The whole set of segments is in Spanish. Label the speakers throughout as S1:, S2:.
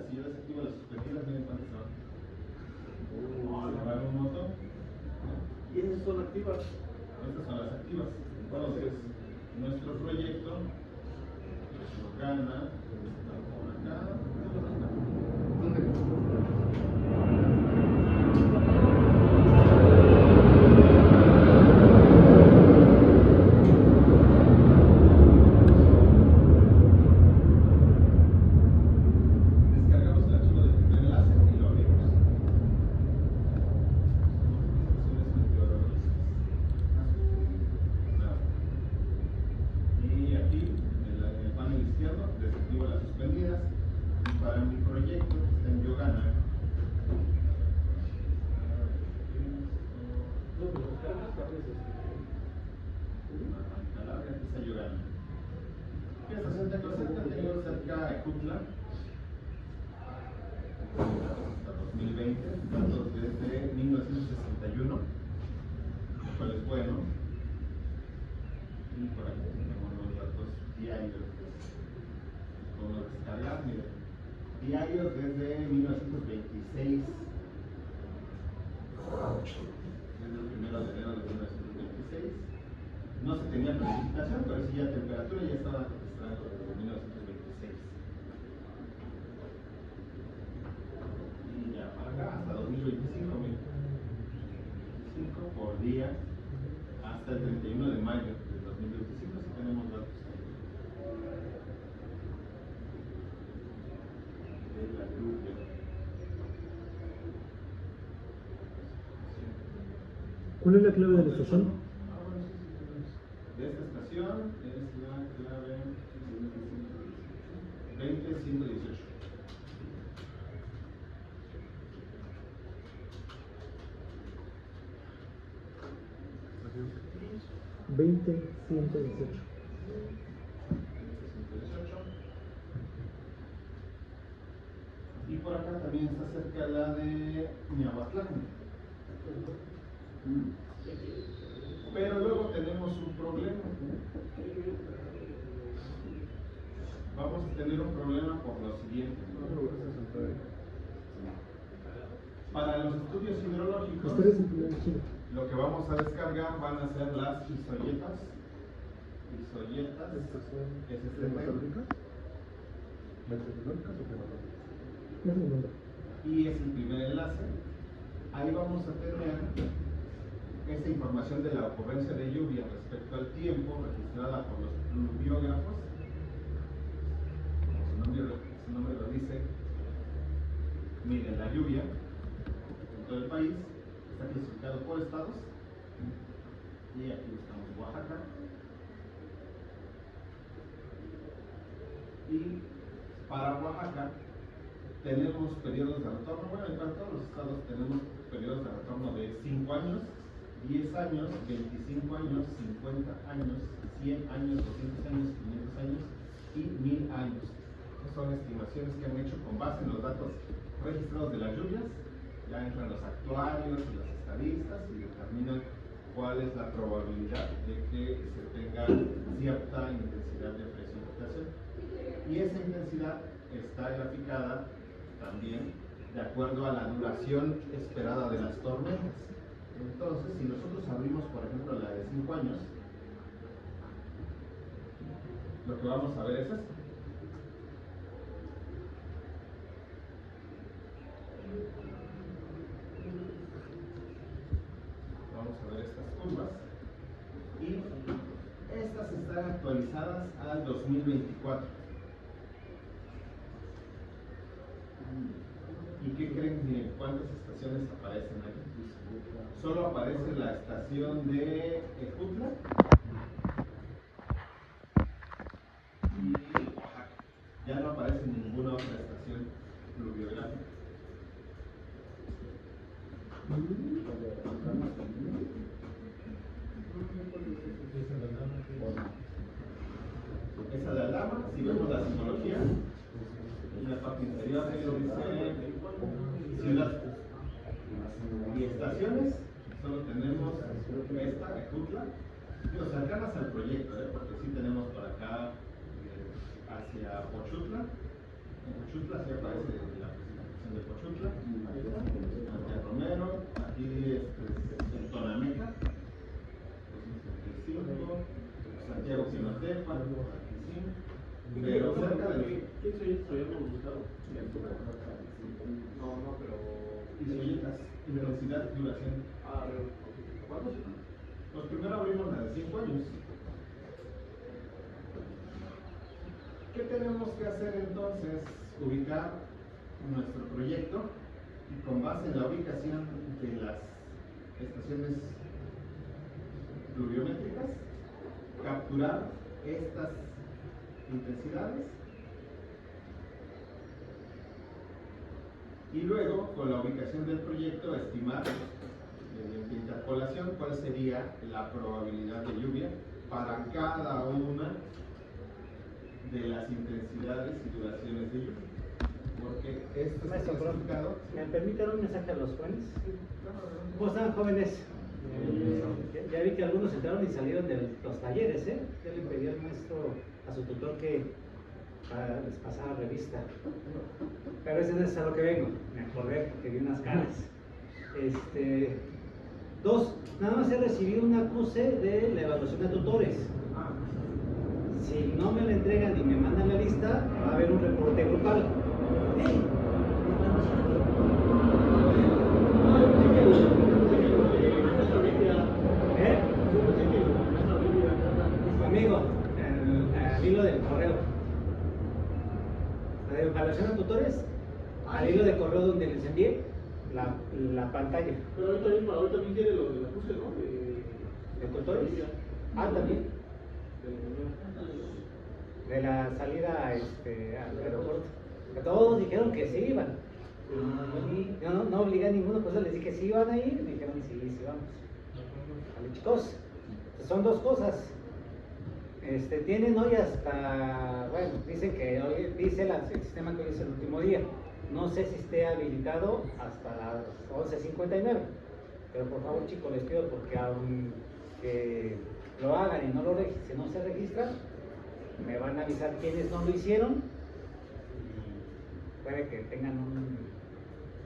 S1: si yo desactivo las suspendidas, miren cuántas se van. Vamos a agarrar un motor.
S2: ¿Y esas son activas?
S1: Estas son las activas. Entonces, nuestro proyecto gana por acá. Descargamos el archivo del primer enlace y lo abrimos. Y aquí, en el panel izquierdo, desactivo las suspendidas. Y para mi proyecto que está en Yogana, aquí está Yogana. ¿Qué estación tengo cerca? Tengo cerca Ejutla. Hasta 2020, datos desde 1961, lo cual es bueno. Y por aquí tenemos los datos diarios. Podemos descargar, miren. Diarios desde 1926. Desde el 1 de enero de 1926. No se tenía precipitación, pero sí ya temperatura ya estaba registrando desde 1926. Y ya para acá, hasta 2025, miren. 25 por día, hasta el 31 de mayo del 2025, si tenemos datos de la lluvia.
S3: ¿Cuál es la clave de la estación?
S1: De esta estación es la clave 20118.
S3: 20118.
S1: Y por acá también está cerca la de Miahuatlán. Pero luego tenemos un problema. Vamos a tener un problema por lo siguiente. Para los estudios hidrológicos, lo que vamos a descargar van a ser las isoyetas. Isoyetas. Es este y es el primer enlace. Ahí vamos a tener esta información de la ocurrencia de lluvia respecto al tiempo registrada por los pluviógrafos. Como su nombre lo dice, miden la lluvia en todo el país. Está clasificado por estados. Y aquí buscamos Oaxaca. Y para Oaxaca tenemos periodos de retorno. Bueno, en todos los estados tenemos periodos de retorno de 5 años, 10 años, 25 años, 50 años, 100 años, 200 años, 500 años y 1000 años. Estas son estimaciones que han hecho con base en los datos registrados de las lluvias. Ya entran los actuarios y los estadistas y determinan cuál es la probabilidad de que se tenga cierta intensidad de precipitación. Y esa intensidad está graficada también de acuerdo a la duración esperada de las tormentas. Entonces, si nosotros abrimos, por ejemplo, la de 5 años, lo que vamos a ver es esto. Vamos a ver estas curvas. Y estas están actualizadas al 2024. ¿Y qué creen? Miren, ¿cuántas estaciones aparecen aquí? Solo aparece la estación de Ejutla y Oaxaca. Ya no aparece ninguna otra estación pluviográfica. Esa de Aldama, si vemos la simbología, en la parte inferior dice ciudad y estaciones. Solo tenemos esta, Ejutla, digo, cercanas al proyecto, porque sí tenemos por acá hacia Pochutla Pochutla, sí aparece la presentación de Pochutla. Matías Romero, aquí en Tonameca, 2075, Santiago Sinotepa, aquí sí. Pero cerca de
S2: ¿Quién soy esto? Ya hemos buscado. No, pero.
S1: Isoyetas, intensidad y duración.
S2: Ah, veo. ¿Cuántos?
S1: Pues primero abrimos la de 5 años. ¿Qué tenemos que hacer entonces? Ubicar nuestro proyecto y con base en la ubicación de las estaciones pluviométricas, capturar estas intensidades y luego con la ubicación del proyecto estimar mediante interpolación cuál sería la probabilidad de lluvia para cada una de las intensidades y duraciones de lluvia, porque esto está
S4: Maestro,
S1: clasificado.
S4: ¿me permiten un mensaje a los jóvenes? ¿Cómo están, jóvenes? Ya vi que algunos entraron y salieron de los talleres, ¿eh? Ya le pedí al maestro, a su tutor, que les pasara revista. Pero ese no es a lo que vengo, me acordé porque vi unas caras. Dos, nada más he recibido un acuse de la evaluación de tutores. Si no me la entregan y me mandan la lista, va a haber un reporte grupal. ¿Eh? Amigo, al hilo del correo. La evaluación de tutores, al hilo de correo donde les envié la pantalla.
S2: Pero ahorita también quiere lo de la puse, ¿no?
S4: ¿De tutores? Ah, también. De la salida al aeropuerto. Que todos dijeron que sí iban. Y yo no obligué a ninguno, pues les dije que sí iban a ir. Me dijeron sí, sí vamos. Vale, chicos, son dos cosas. Tienen hoy hasta, bueno, dicen que hoy, dice el sistema que hoy es el último día. No sé si esté habilitado hasta las 11:59. Pero por favor, chicos, les pido, porque aunque lo hagan y si no se registran, me van a avisar quiénes no lo hicieron y puede que tengan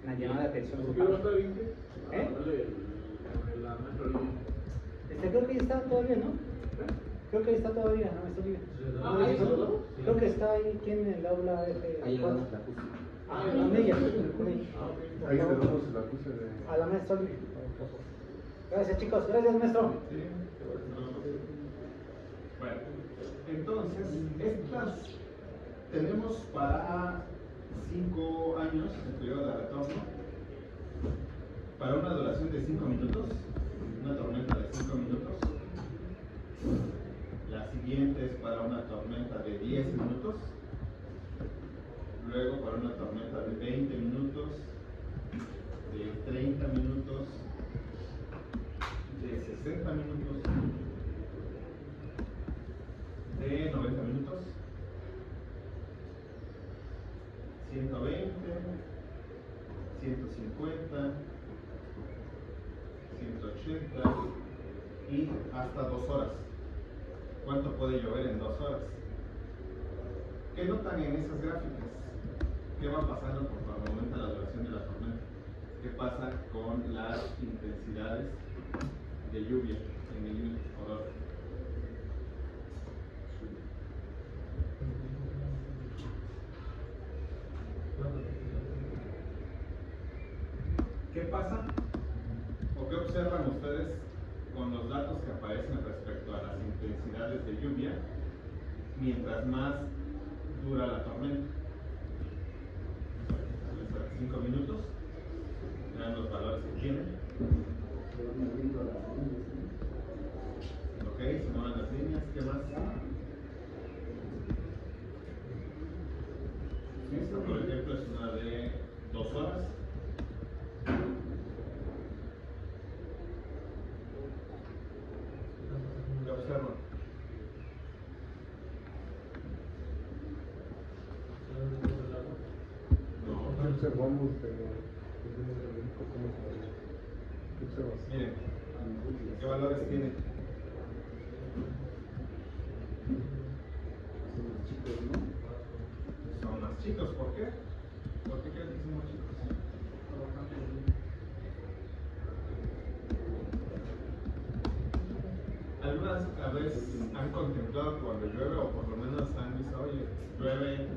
S4: una llamada de atención
S2: ¿Por qué no
S4: grupal.
S2: está bien?
S4: ¿Eh?
S2: La maestra Olivia.
S4: Creo que ahí está todavía, ¿no? Creo que ahí está todavía, no me estoy bien.
S2: Ah, ¿ahí está todo?
S4: Creo que está ahí, ¿quién en el aula?
S5: Ahí le damos la puse.
S4: Con ella, con ella.
S2: Ah, ok.
S5: Ahí le damos la puse de.
S4: A la maestra Olivia. Gracias, chicos, gracias, maestro.
S1: Sí. Bueno, entonces, estas tenemos para 5 años el periodo de retorno, para una duración de 5 minutos, una tormenta de 5 minutos. La siguiente es para una tormenta de 10 minutos, luego para una tormenta de 20 minutos, de 30 minutos, de 60 minutos, de 90 minutos, 120, 150, 180 y hasta 2 horas. ¿Cuánto puede llover en 2 horas? ¿Qué notan en esas gráficas? ¿Qué va pasando conforme aumenta la duración de la tormenta? ¿Qué pasa con las intensidades de lluvia en milímetros por hora? ¿Qué pasa o qué observan ustedes con los datos que aparecen respecto a las intensidades de lluvia mientras más dura la tormenta? 5 minutos, vean los valores que tienen. Ok, se mueven las líneas, ¿qué más? Esta, por ejemplo, es una de 2 horas. ¿Qué observan?
S5: No observamos, pero un poco más. ¿Qué observas?
S1: Miren, ¿qué valores tiene?
S5: Son los chicos, ¿no?
S1: Son más Chicos, ¿por qué? ¿Por qué creen que somos chicos? ¿Algunas veces han contemplado cuando llueve o por lo menos han visto, oye, llueve,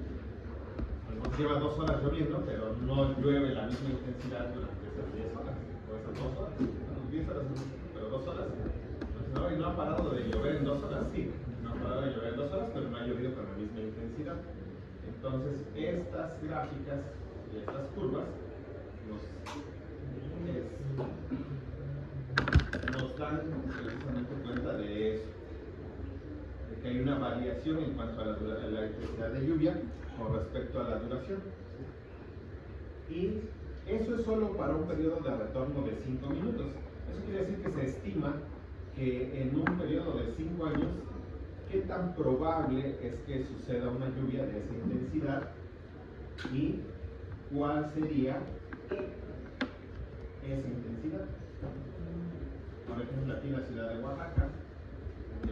S1: pues, lleva 2 horas lloviendo, pero no llueve la misma intensidad durante esas 10 horas o esas 2 horas? Bueno, 10 horas, pero 2 horas. Pues, no, y no ha parado de llover en 2 horas, sí, no ha parado de llover en 2 horas, pero no ha llovido con la misma intensidad. Entonces, estas gráficas y estas curvas nos dan precisamente cuenta de eso, de que hay una variación en cuanto a la intensidad de lluvia con respecto a la duración. Y eso es solo para un periodo de retorno de 5 minutos. Eso quiere decir que se estima que en un periodo de 5 años, qué tan probable es que suceda una lluvia de esa intensidad y cuál sería esa intensidad. Por ejemplo, aquí en la ciudad de Oaxaca,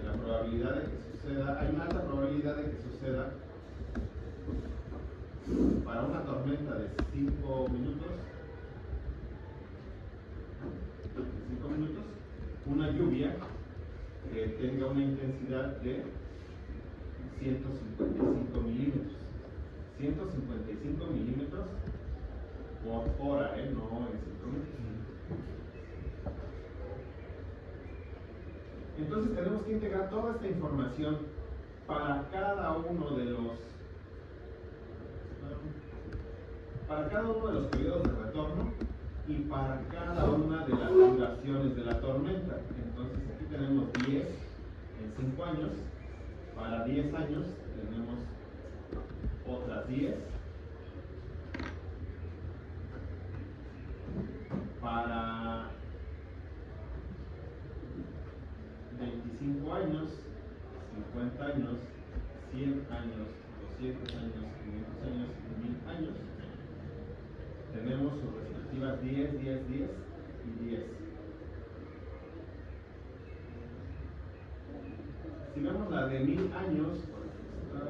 S1: la probabilidad de que suceda, hay una alta probabilidad de que suceda para una tormenta de 5 minutos, una lluvia que tenga una intensidad de 155 milímetros. 155 milímetros por hora, no en 5 minutos. Entonces tenemos que integrar toda esta información para cada uno de los periodos de retorno y para cada una de las duraciones de la tormenta. Entonces aquí tenemos 10 en 5 años, para 10 años tenemos otras 10, para 25 años, 50 años, 100 años, 200 años, 500 años y 1000 años. Tenemos sus respectivas 10, 10, 10 y 10. Si vemos la de 1000 años, pues está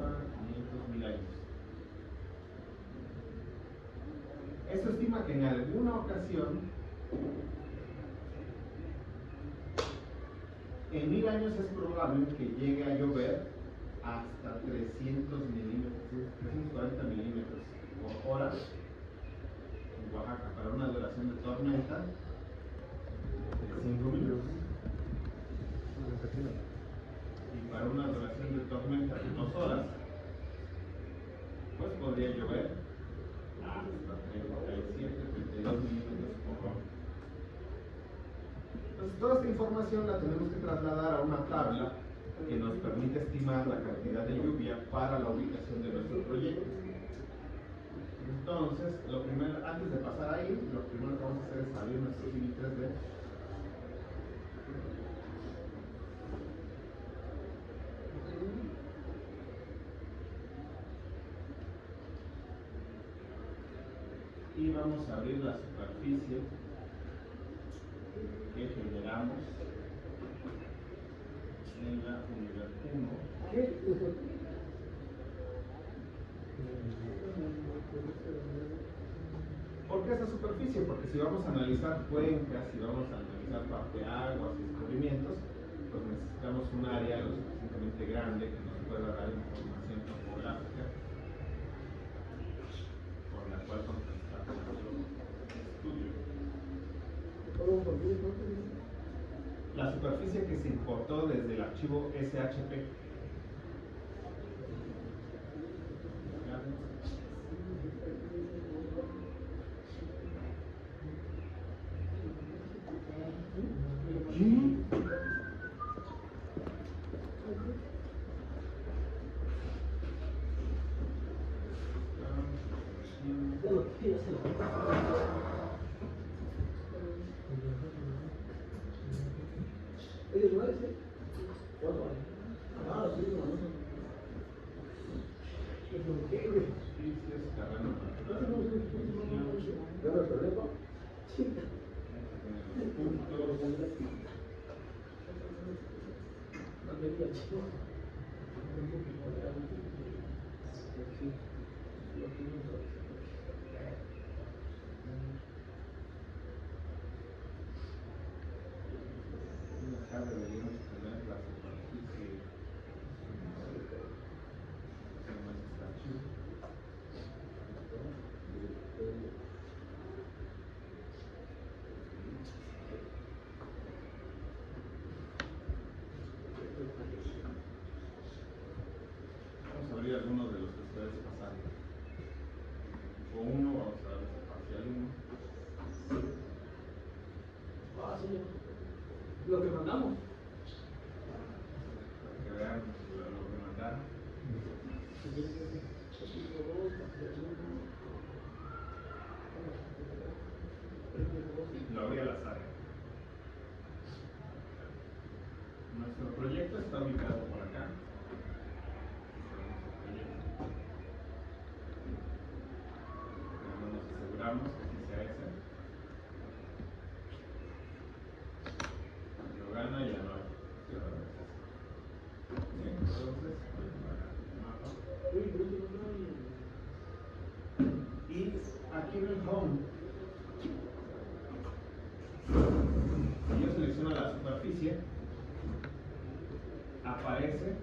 S1: 500.000 años. Esto estima que en alguna ocasión, en 1000 años es probable que llegue a llover hasta 300 milímetros, 340 milímetros por hora en Oaxaca, para una duración de tormenta de 5 minutos. Y para una duración de tormenta de 2 horas, pues podría llover hasta 37, 32 milímetros por hora. Entonces, toda esta información la tenemos que trasladar a una tabla que nos permite estimar la cantidad de lluvia para la ubicación de nuestro proyecto. Entonces, antes de pasar ahí, lo primero que vamos a hacer es abrir nuestro Civil 3D. Y vamos a abrir la superficie que generamos en la unidad 1. ¿Por qué esa superficie? Porque si vamos a analizar cuencas, si vamos a analizar parteaguas y escurrimientos, pues necesitamos un área lo suficientemente grande que nos pueda dar información topográfica por la cual contrastar nuestro estudio. La superficie que se importó desde el archivo SHP. la voy a la área. Nuestro proyecto está ubicado por acá. Nos aseguramos que sí sea ese. Lo gana y ya no. Bien, entonces, mapa. Y aquí en el home, si yo selecciono la superficie, aparece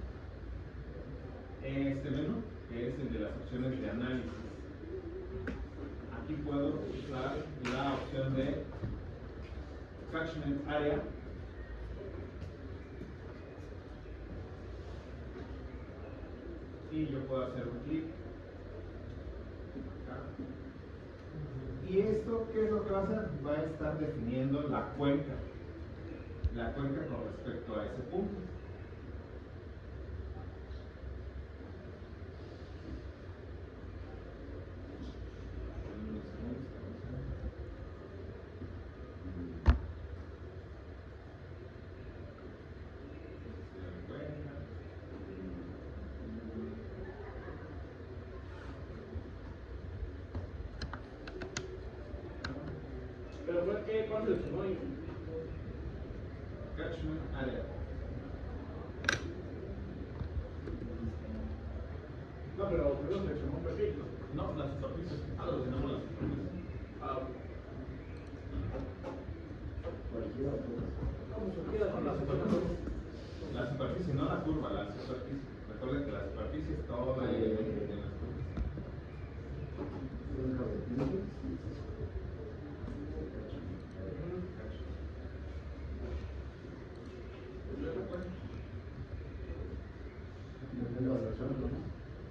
S1: este menú, que es el de las opciones de análisis. Aquí puedo usar la opción de Catchment Area. Y yo puedo hacer un clic. Y esto, ¿qué es lo que va a hacer? Va a estar definiendo la cuenca con respecto a ese punto.
S2: Pero fue que cuál seleccionó ahí.
S1: Catchment Area.
S2: No, pero primero seleccionó un perfil, ¿no?
S1: No, la superficie. Seleccionamos la superficie.
S2: Ah, ok.
S5: Cualquiera, pues.
S2: Vamos, se queda con la
S1: La superficie, no la curva, la superficie. Recuerden que la superficie es toda el elemento de las curvas.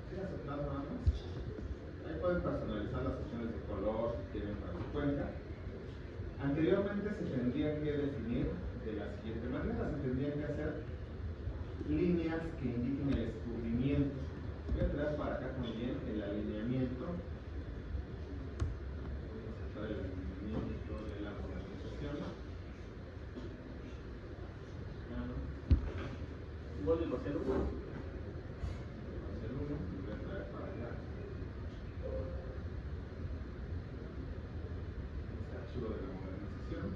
S1: Sí, aceptado nada más. Ahí pueden personalizar las opciones de color que quieren para su cuenta. Anteriormente se tendría que definir de la siguiente manera: se tendrían que hacer líneas que indiquen el descubrimiento. Voy a traer para acá también el alineamiento. Voy a sacar el alineamiento de la organización.
S2: igual de los ceros.
S1: Voy a hacer uno, voy a traer para acá este archivo de la modernización.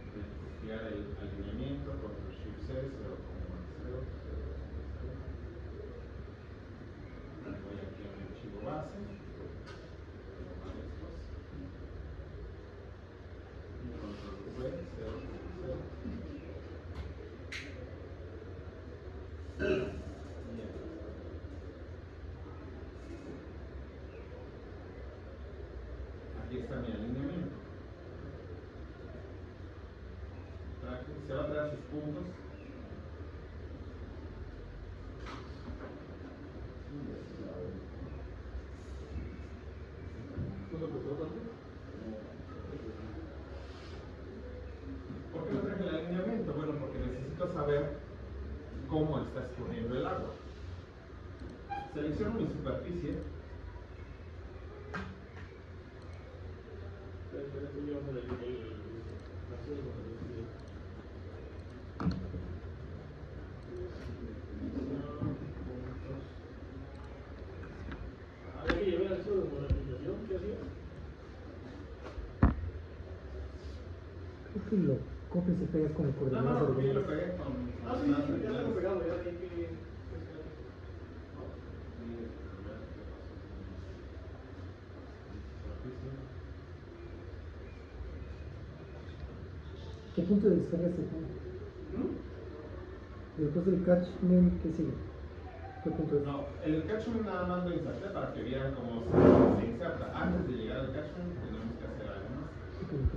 S1: Voy a copiar el alineamiento con el Shift 0, 0,0. Voy aquí a mi archivo base. Y control V, 0,0. Aquí está mi alineamiento. Se va a traer sus puntos.
S2: ¿No se puso tanto?
S1: ¿Por qué no traje el alineamiento? Bueno, porque necesito saber cómo está escurriendo el agua. Selecciono mi superficie.
S2: Pero tú llevas el había que llevar el archivo de modernización, ¿qué hacía?
S3: Creo que lo copias y pegas con el
S1: No,
S3: coordenador.
S1: no, porque yo lo pegué con.
S2: Ah, sí, sí, ya lo tengo pegado, ya vi que.
S3: ¿Qué punto de descarga se pone? Después del catchment, ¿qué sigue? ¿Qué punto es?
S1: No, el catchment nada más lo inserté para que vieran cómo se inserta. Antes de llegar al catchment tenemos que hacer algo más.
S3: Ok, ok.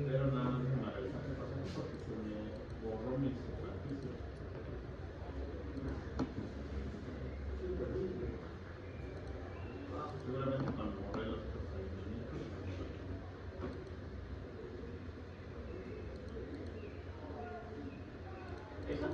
S1: Pero nada más déjame revisar qué pasó porque se me borró mi superficie. Seguramente cuando borré los otros alineamientos.
S2: ¿Esa?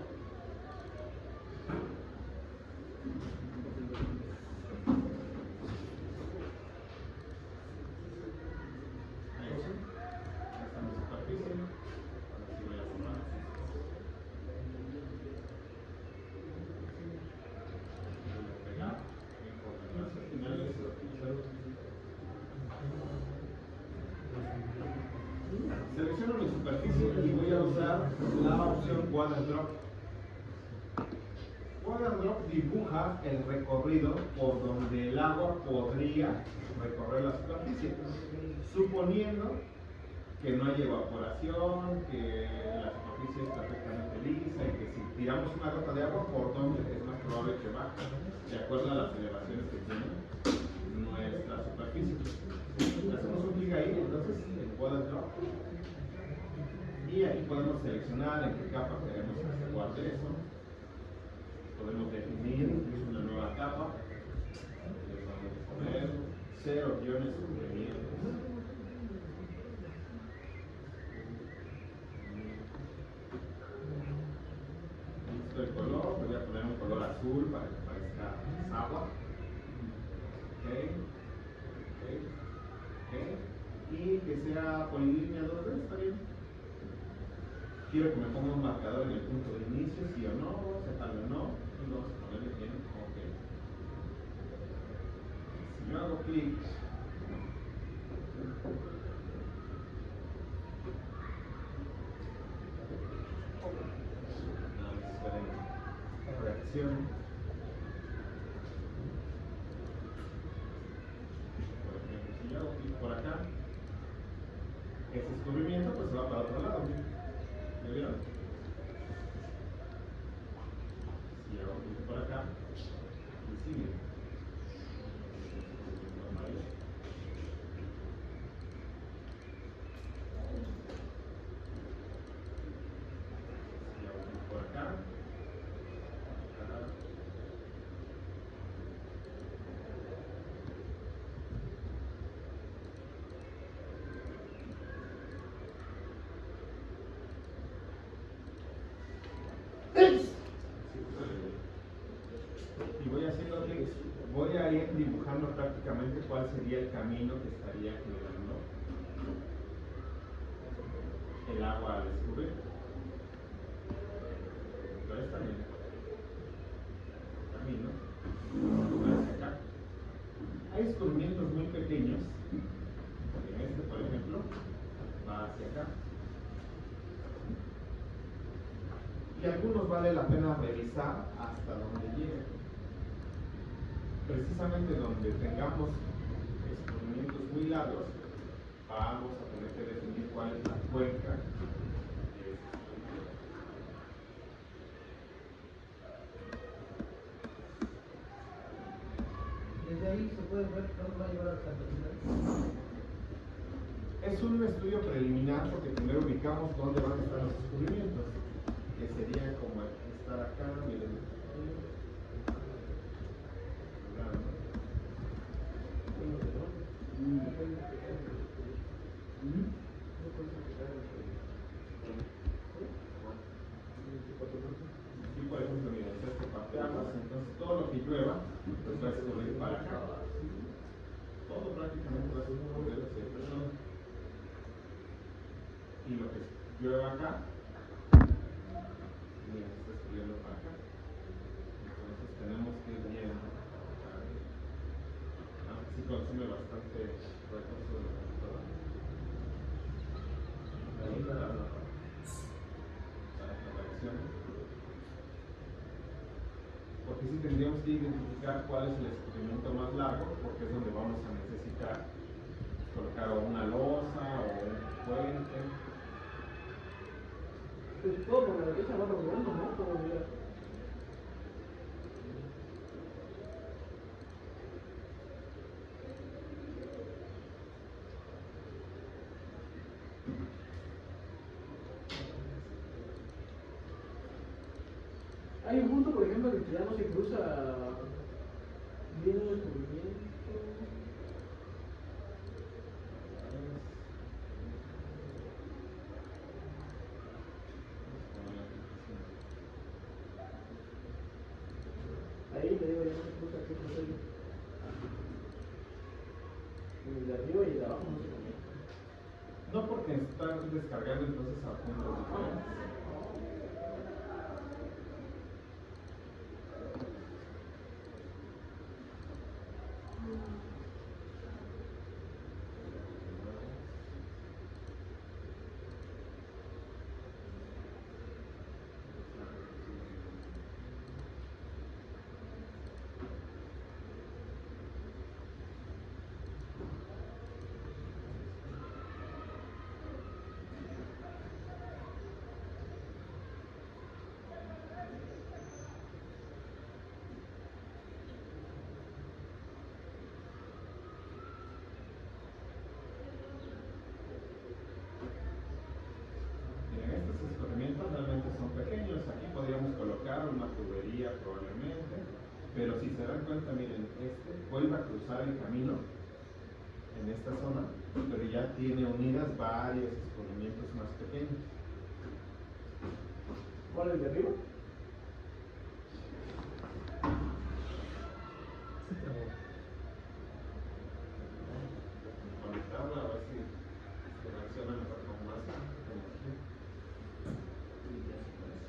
S1: Selecciono mi superficie y voy a usar la opción Water Drop. Water Drop dibuja el recorrido por donde el agua podría recorrer la superficie, suponiendo que no hay evaporación, que la superficie es perfectamente lisa y que si tiramos una gota de agua, por donde es más probable que baje, de acuerdo a las elevaciones que tiene nuestra superficie. Hacemos un clic ahí, entonces en Water Drop, y aquí podemos seleccionar en qué capa queremos que se guarde eso. Podemos definir incluso una nueva capa. Le vamos a poner 0 guiones convenientes. Listo el color, voy a poner un color azul para que parezca agua. Ok. Y que sea polilínea 2D, está bien. Quiero que me ponga un marcador en el punto de inicio, sí o no, separarlo o no, y vamos a ponerle en OK. Si yo hago clic, reacción. Por ejemplo, si yo hago clic por acá, ese descubrimiento pues se va para otro lado. ¿Ya vieron? Si hago clic por acá, y sigue. Si hago clic por acá, y voy haciendo clics, voy a ir dibujando prácticamente cuál sería el camino que estaría generando el agua al descubrir. Pero está bien. Camino hacia acá. Hay descubrimientos muy pequeños. En este, por ejemplo, va hacia acá. Y algunos vale la pena revisar hasta donde llegue. Precisamente donde tengamos descubrimientos muy largos, vamos a tener que definir cuál es la cuenca de este descubrimiento.
S6: Desde ahí se puede ver dónde va a llevar hasta el.
S1: Es un estudio preliminar porque primero ubicamos dónde van a estar los descubrimientos, que sería como estar acá, miren. Aquí, por ejemplo, miren, es este parteaguas, entonces todo lo que llueva pues va a escurrir para acá. Todo prácticamente va a escurrir hacia este lado. Y lo que llueva acá, miren, está escurriendo para acá. Entonces tenemos que ir viendo. Sí consume bastante recursos de la computadora. Ahí para esta reacción. Porque sí tendríamos que identificar cuál es el descubrimiento más largo, porque es donde vamos a necesitar colocar o una losa o un puente.
S2: Pues todo por la derecha va rodeando, ¿no? Como mira. Hay un punto, por ejemplo, que ya no se cruza bien el descubrimiento. Ahí te digo, ya no se cruza, ¿qué cruza ahí? El de arriba y el de abajo no se cruza.
S1: No, porque está descargando entonces a puntos diferentes. a cruzar el camino en esta zona, pero ya tiene unidas varios escurrimientos más pequeños.
S2: ¿Cuál es el de arriba?
S1: Conectarla, a ver si se reacciona mejor con más energía. Y ya se parece.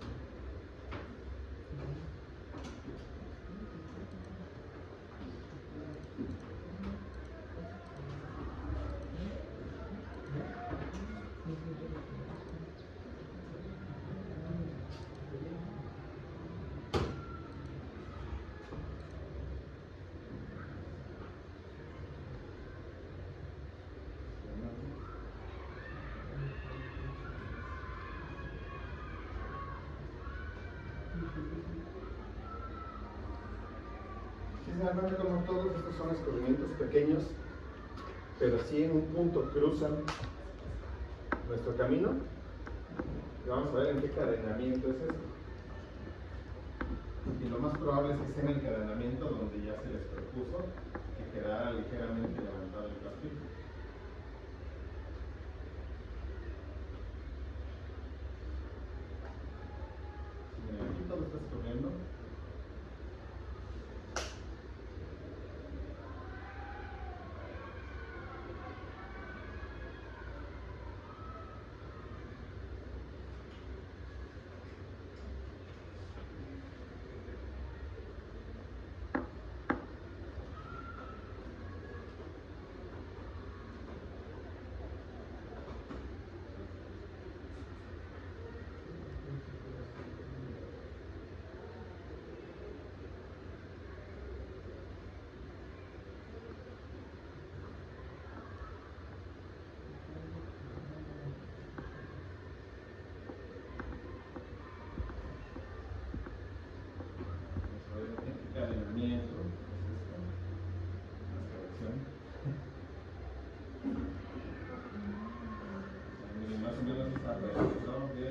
S1: Si se dan cuenta como todos estos son escurrimientos pequeños, pero si en un punto cruzan nuestro camino, y vamos a ver en qué cadenamiento es esto. Y lo más probable es que sea en el cadenamiento donde ya se les propuso que quedara ligeramente levantado el perfil. Miren, aquí todo está escurriendo. Cadenamiento, más corrección. Miren, más o menos está alrededor de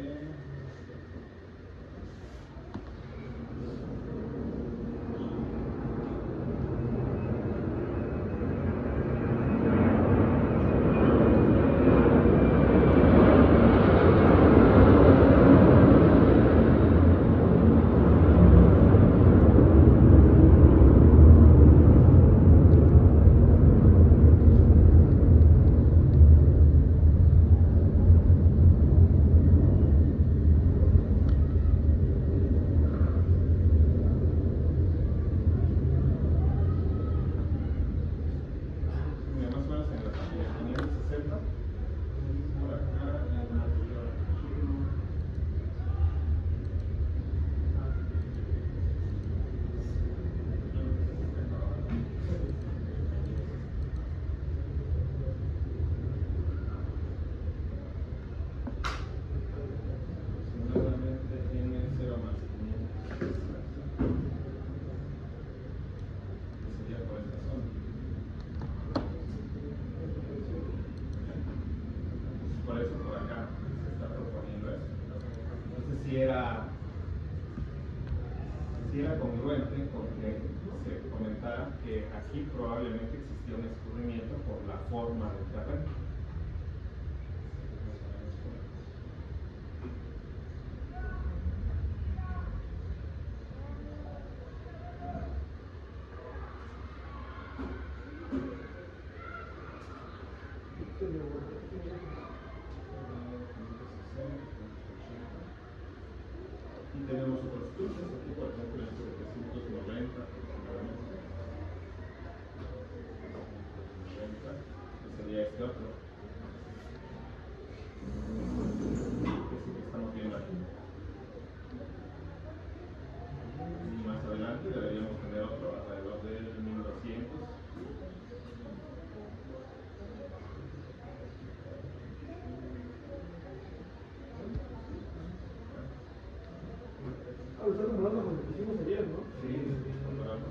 S1: si era congruente con que se comentara que aquí probablemente existía un escurrimiento por la forma del terreno. Y tenemos otros cruces, aquí por ejemplo en 790 aproximadamente. 90, que sería este otro. Que es el que estamos viendo aquí. Y más adelante deberíamos tener otro alrededor del 1200.
S2: Está comparando con lo que hicimos ayer, ¿no?
S1: Sí, comparando.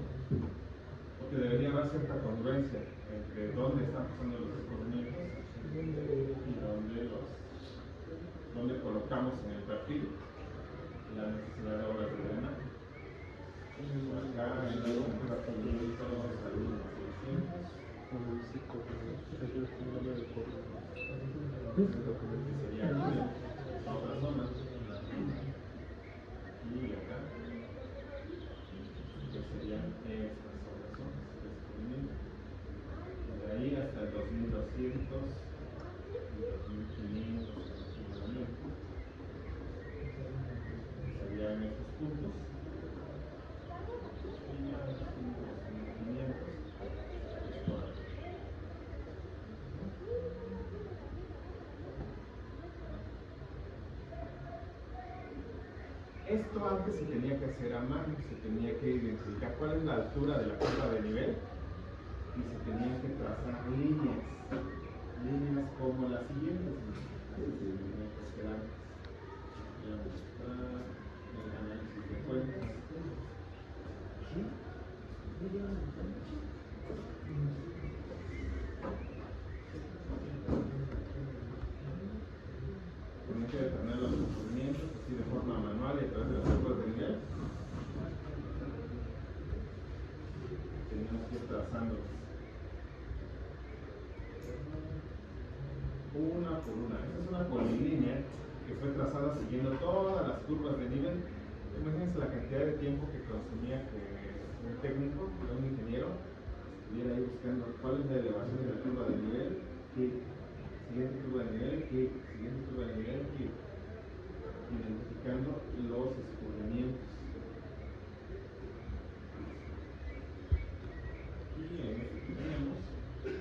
S1: Porque debería haber cierta congruencia entre dónde están pasando los escurrimientos y dónde colocamos en el perfil la necesidad de obras de drenaje. Por acá hay un perfil,
S5: un psico, es un nombre de corno.
S1: que sería otra zona, y acá, que serían estas otras zonas de descubrimiento. De ahí hasta el 2200 y 2500 aproximadamente serían estos puntos. Y ya los 2500 es por aquí. Esto antes se tenía que hacer a mano, se tenía que identificar cuál es la altura de la curva de nivel y se tenían que trazar líneas como las siguientes. Se tenía que hacer antes. Voy a mostrar el análisis de cuentas. Tenía que determinar los descubrimientos así de forma manual y a través de las curvas de nivel. Teníamos que ir trazándolos una por una. Esta es una polilínea que fue trazada siguiendo todas las curvas de nivel. Imagínense la cantidad de tiempo que consumía que un técnico, un ingeniero, estuviera ahí buscando cuál es la elevación de la curva de nivel, qué siguiente curva de nivel, qué siguiente curva de nivel, qué, identificando los escurrimientos. Y en este que tenemos, pues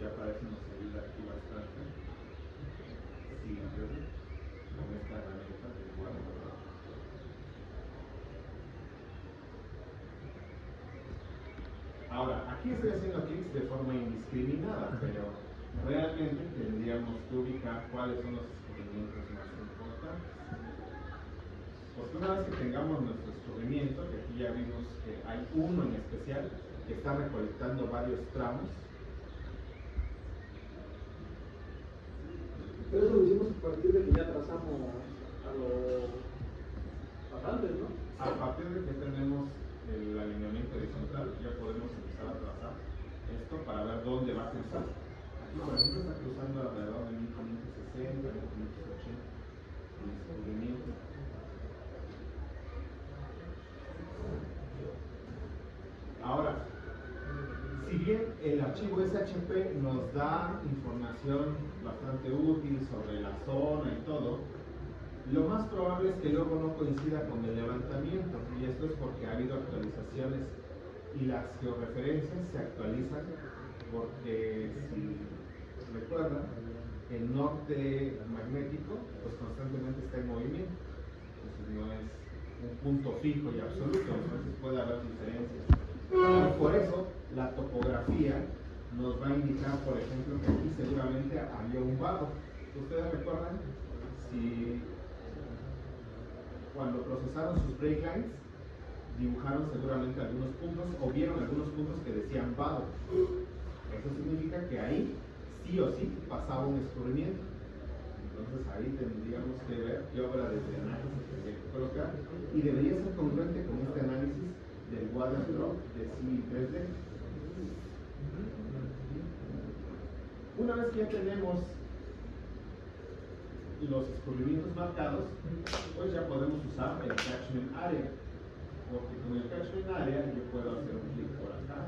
S1: ya para eso nos ayuda aquí bastante. Sí, con esta herramienta del cuadro. Ahora, aquí estoy haciendo clics de forma indiscriminada, pero realmente tendríamos que ubicar cuáles son los escurrimientos más importantes. Porque una vez que tengamos nuestro escurrimiento, que aquí ya vimos que hay uno en especial que está recolectando varios tramos.
S2: Pero eso lo hicimos a partir de que ya trazamos a los pasantes, ¿no?
S1: A partir de que tenemos el alineamiento horizontal, ya podemos empezar a trazar esto para ver dónde va a cruzar. Aquí, por ejemplo, está cruzando alrededor de 1560, 1580 el descubrimiento. Ahora, si bien el archivo SHP nos da información bastante útil sobre la zona y todo, lo más probable es que luego no coincida con el levantamiento, y esto es porque ha habido actualizaciones y las georreferencias se actualizan porque, si recuerdan, el norte magnético pues constantemente está en movimiento, entonces no es un punto fijo y absoluto, entonces puede haber diferencias. Y por eso la topografía nos va a indicar, por ejemplo, que aquí seguramente había un vado. ¿Ustedes recuerdan si cuando procesaron sus break lines dibujaron seguramente algunos puntos o vieron algunos puntos que decían vado? Eso significa que ahí sí o sí pasaba un escurrimiento. Entonces ahí tendríamos que ver qué obra de drenaje se tendría que colocar y debería ser congruente con este análisis del water drop de Civil 3D. Una vez que ya tenemos los escurrimientos marcados, pues ya podemos usar el catchment area, porque con el catchment area yo puedo hacer un clic por acá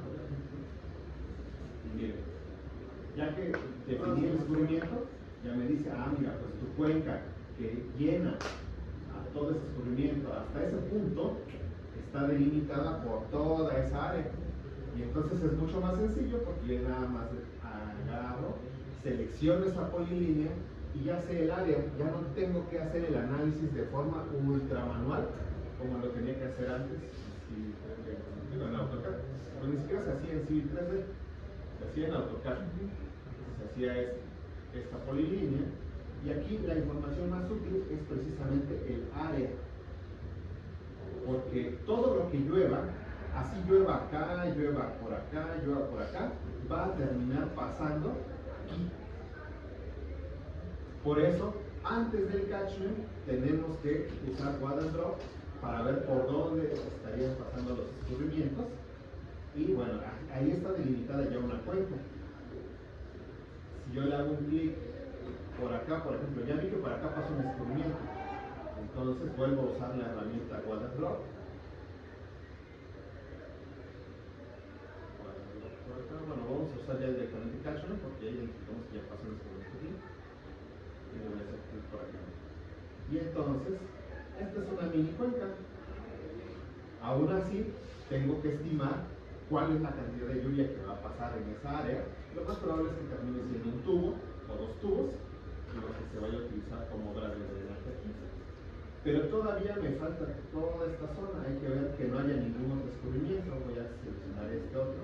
S1: y miren, ya que definí el escurrimiento, ya me dice, mira, pues tu cuenca que llena a todo ese escurrimiento hasta ese punto está delimitada por toda esa área, y entonces es mucho más sencillo porque yo nada más agarro, selecciono esa polilínea y ya sé el área, ya no tengo que hacer el análisis de forma ultra manual como lo tenía que hacer antes en AutoCAD. Pues ni siquiera se hacía en Civil 3D, se hacía en AutoCAD. Se hacía esta polilínea, y aquí la información más útil es precisamente el área, porque todo lo que llueva, así llueva acá, llueva por acá, llueva por acá, va a terminar pasando aquí. Por eso, antes del catchment, tenemos que usar water drop para ver por dónde estarían pasando los escurrimientos, Y bueno, ahí está delimitada ya una cuenta. Si yo le hago un clic por acá, por ejemplo, ya vi que por acá pasa un descubrimiento. Entonces vuelvo a usar la herramienta WaterDrop. Bueno, vamos a usar ya directamente Catchment porque ya identificamos que ya pasó un descubrimiento aquí. Y le voy a hacer clic por acá. Y entonces, esta es una mini cuenca. Aún así, tengo que estimar cuál es la cantidad de lluvia que va a pasar en esa área. Lo más probable es que termine siendo un tubo o dos tubos, lo que se vaya a utilizar como grado de drenaje aquí. Pero todavía me falta toda esta zona, hay que ver que no haya ningún otro descubrimiento. Voy a seleccionar este otro.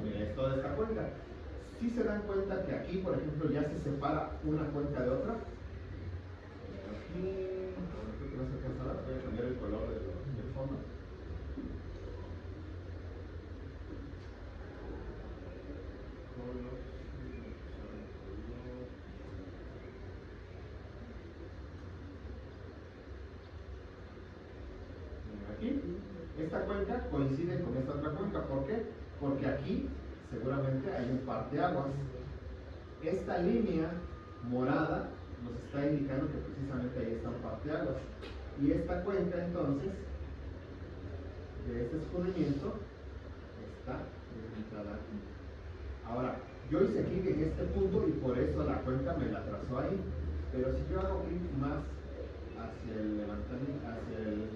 S1: Mira, es toda esta cuenca. Si se dan cuenta que aquí, por ejemplo, ya se separa una cuenca de otra. Aquí, creo que no se alcanza a ver, voy a cambiar el color del fondo. Aquí, esta cuenca coincide con esta otra cuenca. ¿Por qué? Porque aquí seguramente hay un parteaguas. Esta línea morada nos está indicando que precisamente ahí está un parteaguas. Y esta cuenca entonces de este escurrimiento está delimitada aquí. Ahora, yo hice clic en este punto y por eso la cuenca me la trazó ahí. Pero si yo hago clic más hacia el levantamiento, hacia el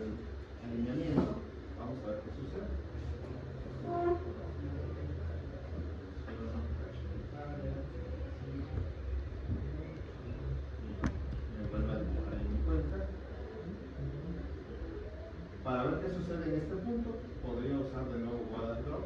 S1: alineamiento, vamos a ver qué sucede. Me vuelve a dibujar en mi cuenca. Para ver qué sucede en este punto, podría usar de nuevo WaterDrop.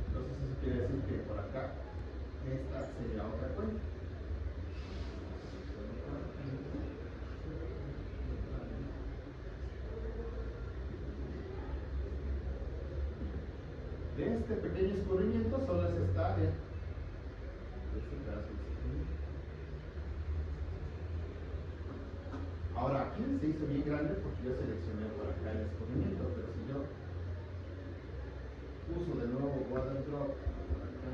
S1: Entonces eso quiere decir que por acá esta sería otra cuenca. De este pequeño escurrimiento solo es esta área. Este pedazo de escurrimiento. Ahora aquí se hizo bien grande porque yo seleccioné por acá el escurrimiento, pero si yo uso de nuevo WaterDrop por acá,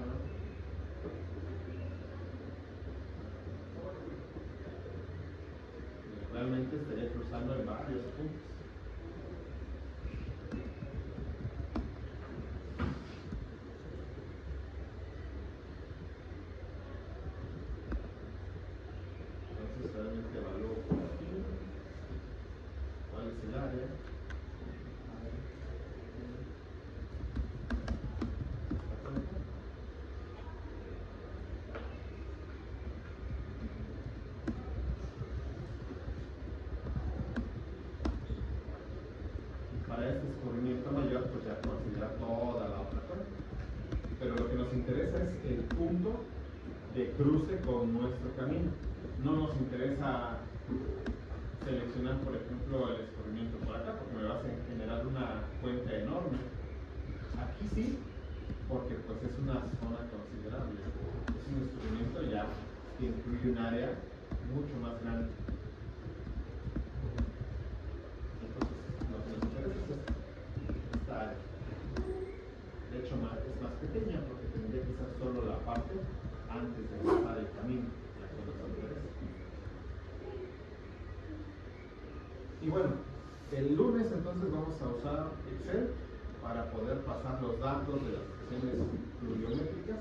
S1: realmente estaría cruzando en varios puntos. Entonces realmente evalúo por aquí cuál es el área. Para este escurrimiento mayor, pues ya considera toda la otra cuenca. Pero lo que nos interesa es el punto de cruce con nuestro camino. No nos interesa seleccionar, por ejemplo, el escurrimiento por acá, porque me va a generar una cuenca enorme. Aquí sí, porque pues es una zona considerable. Es un escurrimiento ya que incluye un área mucho más grande. Entonces, lo que nos interesa es esta área. De hecho, es más pequeña porque tendría que ser solo la parte antes de pasar el camino. Y bueno, el lunes entonces vamos a usar Excel para poder pasar los datos de las sesiones pluviométricas